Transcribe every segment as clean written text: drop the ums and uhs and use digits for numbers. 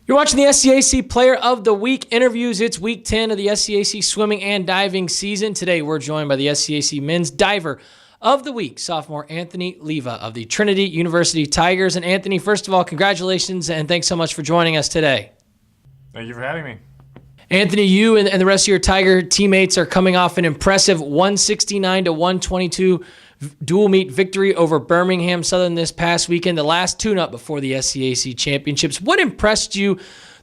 You're watching the SCAC Player of the Week interviews. It's week 10 of the SCAC swimming and diving season. Today, we're joined by the SCAC Men's Diver of the Week, sophomore Anthony Liva of the Trinity University Tigers. And Anthony, first of all, congratulations and thanks so much for joining us today. Thank you for having me. Anthony, you and the rest of your Tiger teammates are coming off an impressive 169-122 dual meet victory over Birmingham-Southern this past weekend, the last tune-up before the SCAC Championships. What impressed you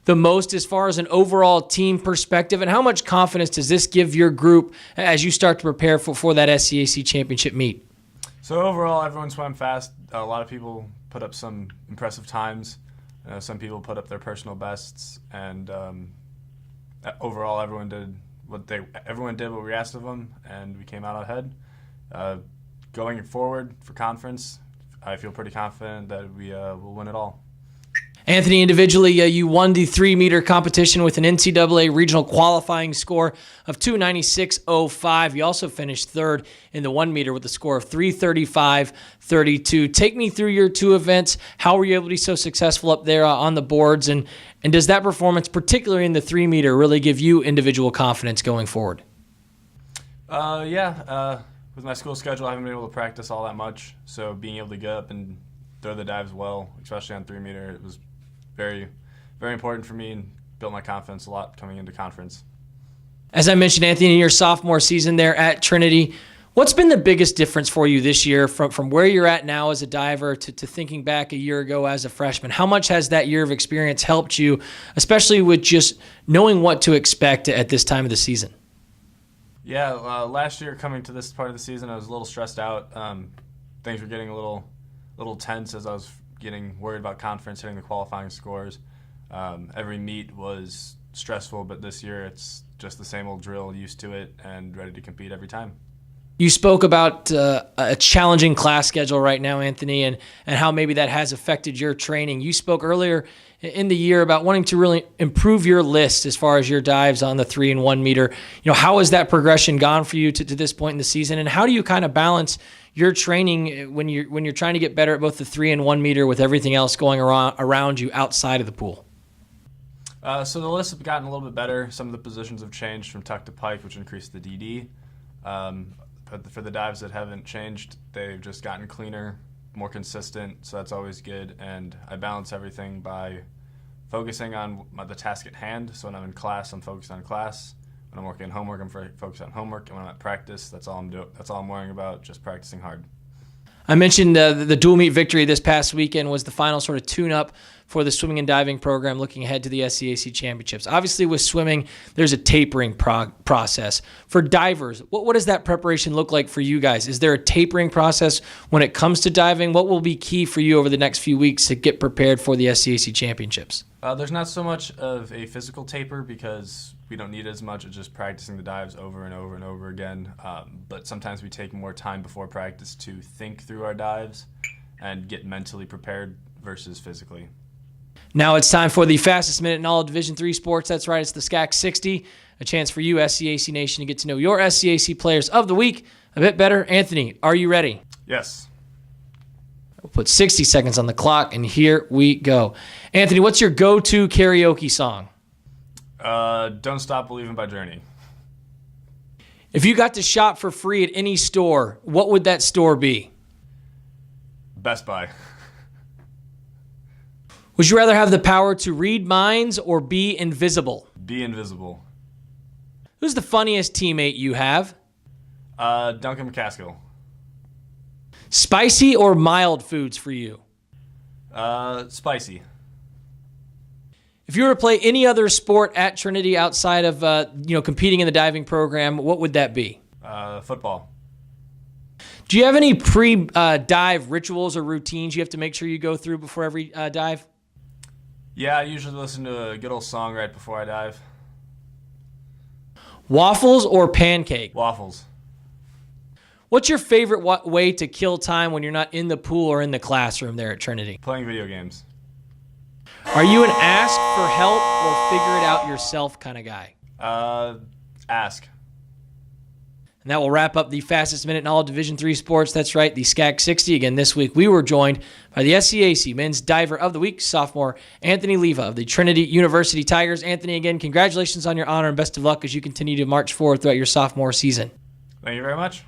the most as far as an overall team perspective, and how much confidence does this give your group as you start to prepare for that SCAC Championship meet? So overall, everyone swam fast. A lot of people put up some impressive times. Some people put up their personal bests, and overall, everyone did what we asked of them, and we came out ahead. Going forward for conference, I feel pretty confident that we will win it all. Anthony, individually, you won the 3-meter competition with an NCAA regional qualifying score of 296.05. You also finished third in the 1-meter with a score of 335.32. Take me through your two events. How were you able to be so successful up there on the boards? And does that performance, particularly in the 3-meter, really give you individual confidence going forward? With my school schedule, I haven't been able to practice all that much. So being able to get up and throw the dives well, especially on 3-meter, it was very, very important for me and built my confidence a lot coming into conference. As I mentioned, Anthony, in your sophomore season there at Trinity, what's been the biggest difference for you this year from where you're at now as a diver to thinking back a year ago as a freshman? How much has that year of experience helped you, especially with just knowing what to expect at this time of the season? Yeah, last year coming to this part of the season, I was a little stressed out. Things were getting a little tense as I was getting worried about conference, hitting the qualifying scores. Every meet was stressful, but this year it's just the same old drill, used to it, and ready to compete every time. You spoke about a challenging class schedule right now, Anthony, and how maybe that has affected your training. You spoke earlier in the year about wanting to really improve your list as far as your dives on the 3 and 1 meter. You know, how has that progression gone for you to this point in the season, and how do you kind of balance your training when you're trying to get better at both the 3 and 1 meter with everything else going around you outside of the pool? So the lists have gotten a little bit better. Some of the positions have changed from tuck to pike, which increased the DD. But for the dives that haven't changed, they've just gotten cleaner, more consistent, so that's always good. And I balance everything by focusing on the task at hand. So when I'm in class, I'm focused on class. When I'm working on homework, I'm focused on homework. And when I'm at practice, that's all I'm doing. That's all I'm worrying about, just practicing hard. I mentioned the dual meet victory this past weekend was the final sort of tune-up for the swimming and diving program looking ahead to the SCAC Championships. Obviously, with swimming, there's a tapering process. For divers, what does that preparation look like for you guys? Is there a tapering process when it comes to diving? What will be key for you over the next few weeks to get prepared for the SCAC Championships? There's not so much of a physical taper because we don't need as much as just practicing the dives over and over and over again. But sometimes we take more time before practice to think through our dives and get mentally prepared versus physically. Now it's time for the fastest minute in all of Division III sports. That's right, it's the SCAC 60, a chance for you, SCAC Nation, to get to know your SCAC Players of the Week a bit better. Anthony, are you ready? Yes. We'll put 60 seconds on the clock, and here we go. Anthony, what's your go-to karaoke song? Don't Stop Believing by Journey. If you got to shop for free at any store, what would that store be? Best Buy. Would you rather have the power to read minds or be invisible? Be invisible. Who's the funniest teammate you have? Duncan MacAskill. Spicy or mild foods for you? Spicy. If you were to play any other sport at Trinity outside of competing in the diving program, what would that be? Football. Do you have any pre-dive rituals or routines you have to make sure you go through before every dive? Yeah, I usually listen to a good old song right before I dive. Waffles or pancake? Waffles. What's your favorite way to kill time when you're not in the pool or in the classroom there at Trinity? Playing video games. Are you an ask for help or figure it out yourself kind of guy? Ask. And that will wrap up the fastest minute in all Division III sports. That's right, the SCAC 60. Again, this week we were joined by the SCAC Men's Diver of the Week, sophomore Anthony Liva of the Trinity University Tigers. Anthony, again, congratulations on your honor and best of luck as you continue to march forward throughout your sophomore season. Thank you very much.